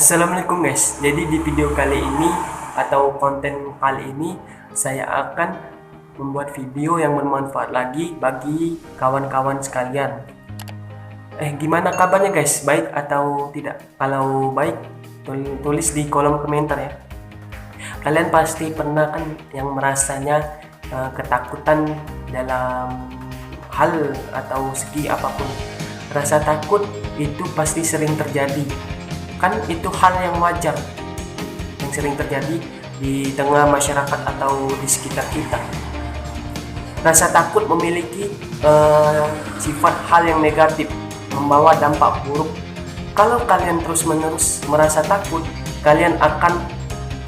Assalamualaikum guys. Jadi di video kali ini atau konten kali ini saya akan membuat video yang bermanfaat lagi bagi kawan-kawan sekalian. Gimana kabarnya guys? Baik atau tidak? Kalau baik tulis di kolom komentar ya. Kalian pasti pernah kan yang merasanya ketakutan dalam hal atau segi apapun. Rasa takut itu pasti sering terjadi. Kan itu hal yang wajar yang sering terjadi di tengah masyarakat atau di sekitar kita. Rasa takut memiliki sifat hal yang negatif, membawa dampak buruk. Kalau kalian terus-menerus merasa takut, kalian akan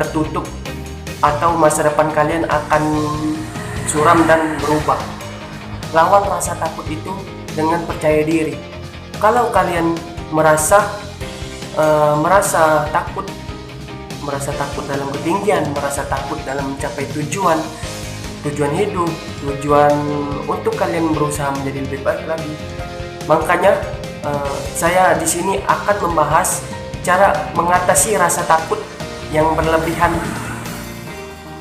tertutup atau masa depan kalian akan suram dan berubah. Lawan rasa takut itu dengan percaya diri. Kalau kalian merasa takut dalam ketinggian, merasa takut dalam mencapai tujuan hidup, tujuan untuk kalian berusaha menjadi lebih baik lagi. Makanya saya di sini akan membahas cara mengatasi rasa takut yang berlebihan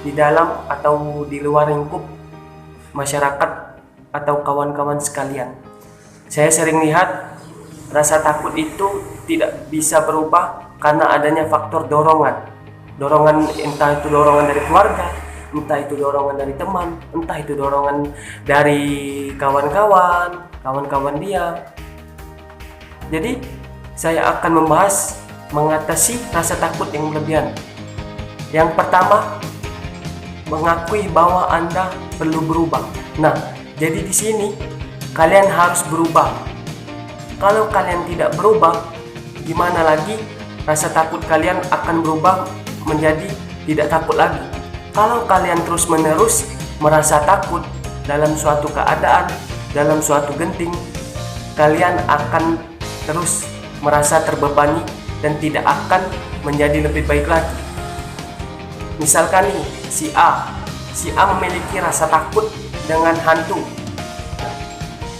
di dalam atau di luar lingkup masyarakat atau kawan-kawan sekalian. Saya sering lihat rasa takut itu tidak bisa berubah karena adanya faktor dorongan, entah itu dorongan dari keluarga, entah itu dorongan dari teman, entah itu dorongan dari kawan-kawan dia. Jadi saya akan membahas mengatasi rasa takut yang berlebihan. Yang pertama, mengakui bahwa Anda perlu berubah. Nah, jadi di sini kalian harus berubah. Kalau kalian tidak berubah, gimana lagi rasa takut kalian akan berubah menjadi tidak takut lagi. Kalau kalian terus-menerus merasa takut dalam suatu keadaan, dalam suatu genting, kalian akan terus merasa terbebani dan tidak akan menjadi lebih baik lagi. Misalkan nih, si A memiliki rasa takut dengan hantu,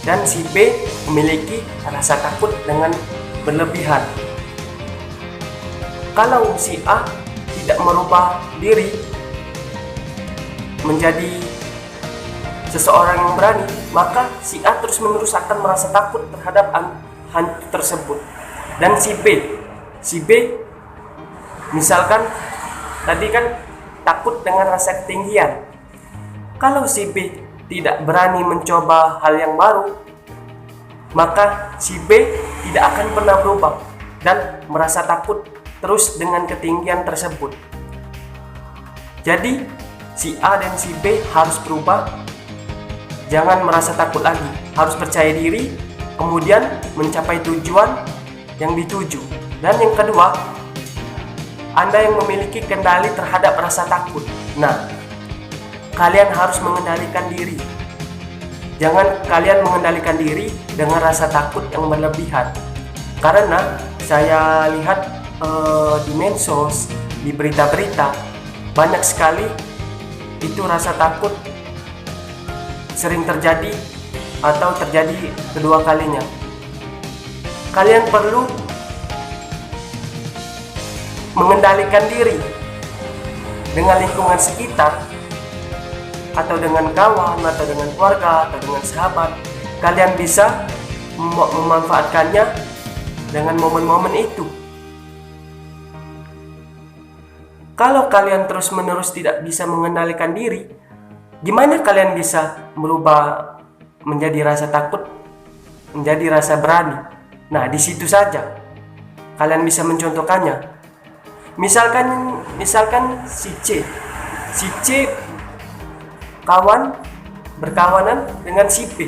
dan si B memiliki rasa takut dengan berlebihan. Kalau si A tidak merubah diri menjadi seseorang yang berani, maka si A terus-menerus akan merasa takut terhadap hantu tersebut. Dan si B misalkan tadi kan takut dengan rasa ketinggian. Kalau si B tidak berani mencoba hal yang baru, maka si B tidak akan pernah berubah dan merasa takut terus dengan ketinggian tersebut. Jadi si A dan si B harus berubah. Jangan merasa takut lagi, harus percaya diri, kemudian mencapai tujuan yang dituju. Dan yang kedua, Anda yang memiliki kendali terhadap rasa takut. Nah, kalian harus mengendalikan diri. Jangan kalian mengendalikan diri dengan rasa takut yang berlebihan. Karena saya lihat di medsos, di berita-berita, banyak sekali itu rasa takut sering terjadi atau terjadi kedua kalinya. Kalian perlu mengendalikan diri dengan lingkungan sekitar, atau dengan kawan, atau dengan keluarga, atau dengan sahabat. Kalian bisa memanfaatkannya dengan momen-momen itu. Kalau kalian terus-menerus tidak bisa mengendalikan diri, gimana kalian bisa berubah menjadi rasa takut menjadi rasa berani? Nah, di situ saja kalian bisa mencontohkannya. Misalkan si C berkawanan dengan si B.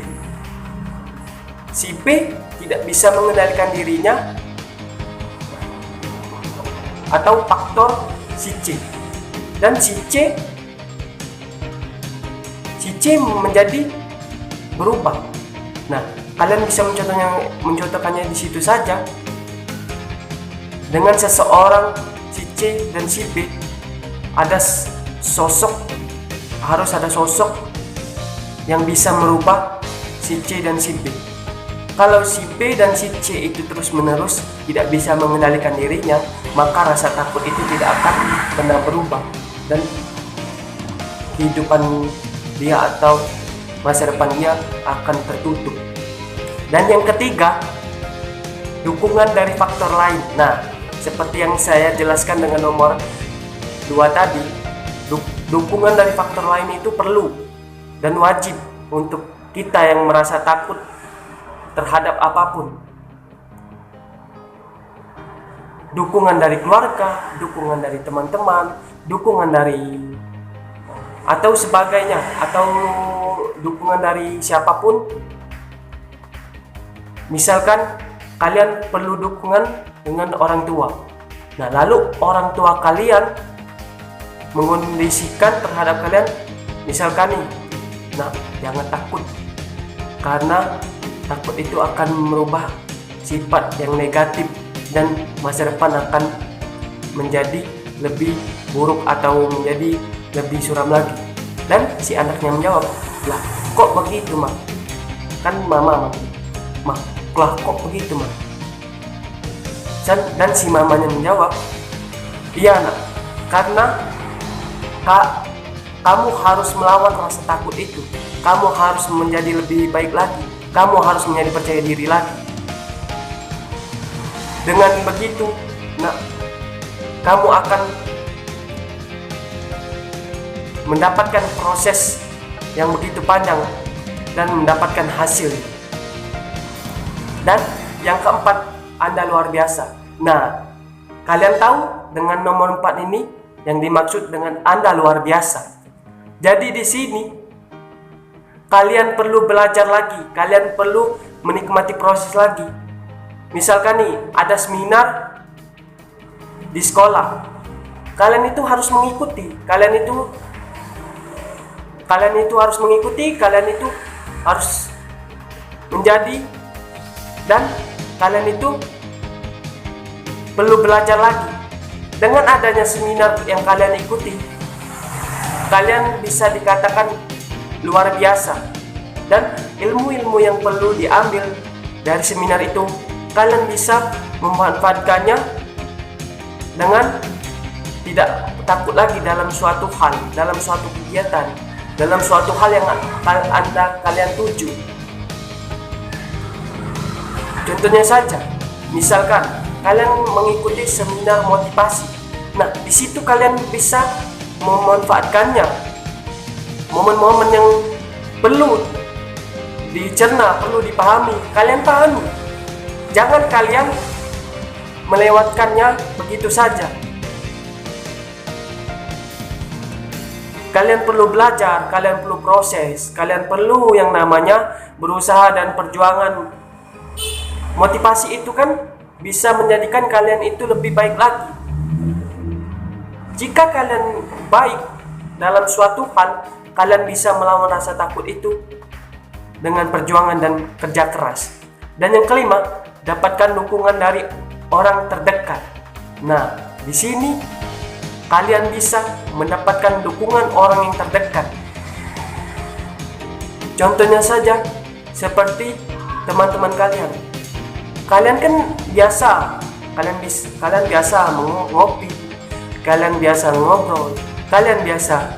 Si B tidak bisa mengendalikan dirinya atau faktor si C, dan si C menjadi berubah. Nah, kalian bisa mencontohkannya di situ saja. Dengan seseorang si C dan si B, harus ada sosok yang bisa merubah si C dan si B. Kalau si B dan si C itu terus-menerus tidak bisa mengendalikan dirinya, maka rasa takut itu tidak akan pernah berubah dan kehidupan dia atau masa depan dia akan tertutup. Dan yang ketiga, dukungan dari faktor lain. Nah, seperti yang saya jelaskan dengan nomor 2 tadi, dukungan dari faktor lain itu perlu dan wajib untuk kita yang merasa takut terhadap apapun. Dukungan dari keluarga, dukungan dari teman-teman, dukungan dari atau sebagainya, atau dukungan dari siapapun. Misalkan kalian perlu dukungan dengan orang tua. Nah, lalu orang tua kalian mengondisikan terhadap kalian, misalkan nih, nah jangan takut, karena takut itu akan merubah sifat yang negatif dan masa depan akan menjadi lebih buruk atau menjadi lebih suram lagi. Dan si anaknya menjawab, lah kok begitu mah? Kan mama mah, lah kok begitu mah? Dan si mamanya menjawab, iya nak, karena kamu harus melawan rasa takut itu. Kamu harus menjadi lebih baik lagi. Kamu harus menjadi percaya diri lagi. Dengan begitu, nah, kamu akan mendapatkan proses yang begitu panjang dan mendapatkan hasil. Dan yang keempat, Anda luar biasa. Nah, kalian tahu dengan nomor 4 ini yang dimaksud dengan Anda luar biasa. Jadi di sini kalian perlu belajar lagi, kalian perlu menikmati proses lagi. Misalkan nih, ada seminar di sekolah, kalian itu harus mengikuti, kalian itu harus mengikuti, kalian itu harus menjadi, dan kalian itu perlu belajar lagi. Dengan adanya seminar yang kalian ikuti, kalian bisa dikatakan luar biasa, dan ilmu-ilmu yang perlu diambil dari seminar itu kalian bisa memanfaatkannya dengan tidak takut lagi dalam suatu hal, dalam suatu kegiatan, dalam suatu hal yang kalian tuju. Contohnya saja, misalkan kalian mengikuti seminar motivasi. Nah, di situ kalian bisa memanfaatkannya. Momen-momen yang perlu dicerna, perlu dipahami, kalian pahami. Jangan kalian melewatkannya begitu saja. Kalian perlu belajar, kalian perlu proses, kalian perlu yang namanya berusaha dan perjuangan. Motivasi itu kan bisa menjadikan kalian itu lebih baik lagi. Jika kalian baik dalam suatu hal, kalian bisa melawan rasa takut itu dengan perjuangan dan kerja keras. Dan yang kelima, dapatkan dukungan dari orang terdekat. Nah, di sini kalian bisa mendapatkan dukungan orang yang terdekat. Contohnya saja seperti teman-teman kalian. Kalian kan biasa, kalian biasa ngopi, kalian biasa ngobrol, kalian biasa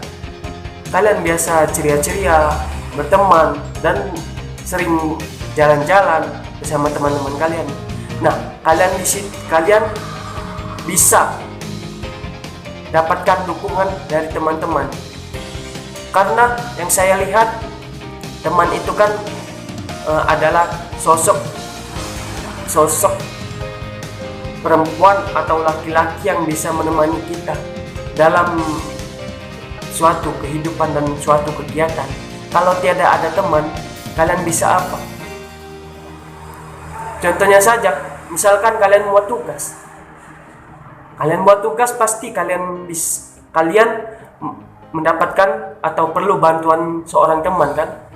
ceria-ceria, berteman, dan sering jalan-jalan bersama teman-teman kalian. Nah, kalian bisa dapatkan dukungan dari teman-teman, karena yang saya lihat teman itu kan adalah sosok perempuan atau laki-laki yang bisa menemani kita dalam suatu kehidupan dan suatu kegiatan. Kalau tiada ada teman, kalian bisa apa? Contohnya saja, misalkan kalian buat tugas. Kalian buat tugas, pasti kalian mendapatkan atau perlu bantuan seorang teman kan?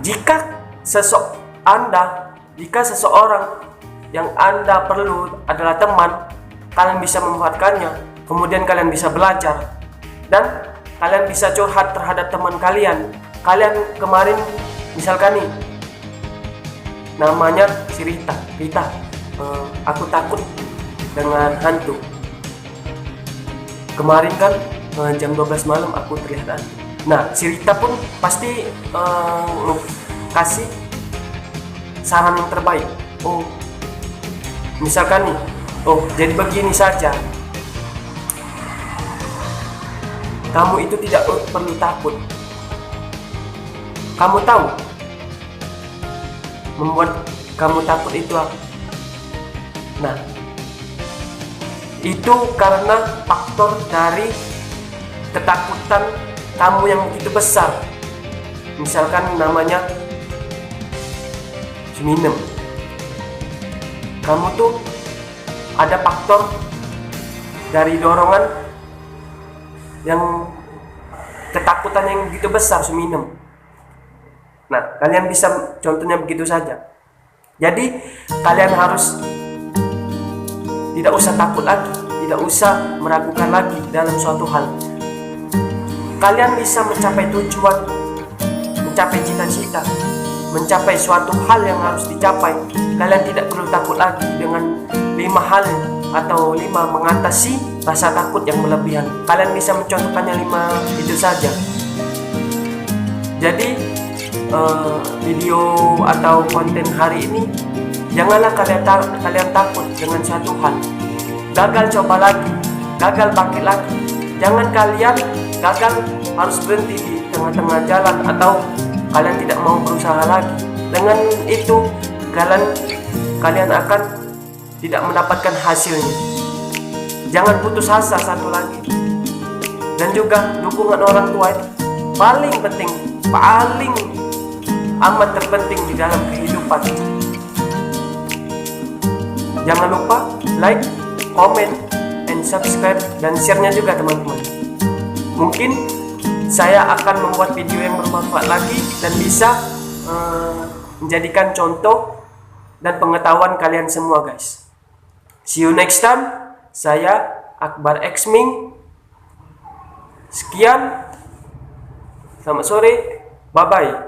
Jika seseorang yang Anda perlu adalah teman, kalian bisa memanfaatkannya. Kemudian kalian bisa belajar dan kalian bisa curhat terhadap teman kalian. Kalian kemarin misalkan nih namanya si Rita. Aku takut dengan hantu. Kemarin kan jam 12 malam aku terlihat hantu. Nah, si Rita pun pasti kasih saran yang terbaik. Oh, misalkan nih, oh jadi begini saja. Kamu itu tidak perlu takut. Kamu tahu membuat kamu takut itu apa? Nah, itu karena faktor dari ketakutan kamu yang begitu besar. Misalkan namanya seminem. Kamu tuh ada faktor dari dorongan yang ketakutan yang begitu besar seminem. Nah, kalian bisa contohnya begitu saja. Jadi kalian harus tidak usah takut lagi, tidak usah meragukan lagi dalam suatu hal. Kalian bisa mencapai tujuan, mencapai cita-cita, mencapai suatu hal yang harus dicapai. Kalian tidak perlu takut lagi dengan 5 hal atau 5 mengatasi rasa takut yang berlebihan. Kalian bisa mencontohkannya 5 itu saja. Jadi video atau konten hari ini, janganlah kalian takut dengan satu hal. Gagal coba lagi, gagal bangkit lagi. Jangan kalian gagal harus berhenti di tengah-tengah jalan atau kalian tidak mau berusaha lagi. Dengan itu kalian akan tidak mendapatkan hasilnya. Jangan putus asa, satu lagi. Dan juga dukungan orang tua itu paling penting, paling amat terpenting di dalam kehidupan. Jangan lupa like, comment, and subscribe, dan share-nya juga teman-teman. Mungkin saya akan membuat video yang bermanfaat lagi dan bisa menjadikan contoh dan pengetahuan kalian semua, guys. See you next time. Saya Akbar Xming. Sekian. Selamat sore. Bye-bye.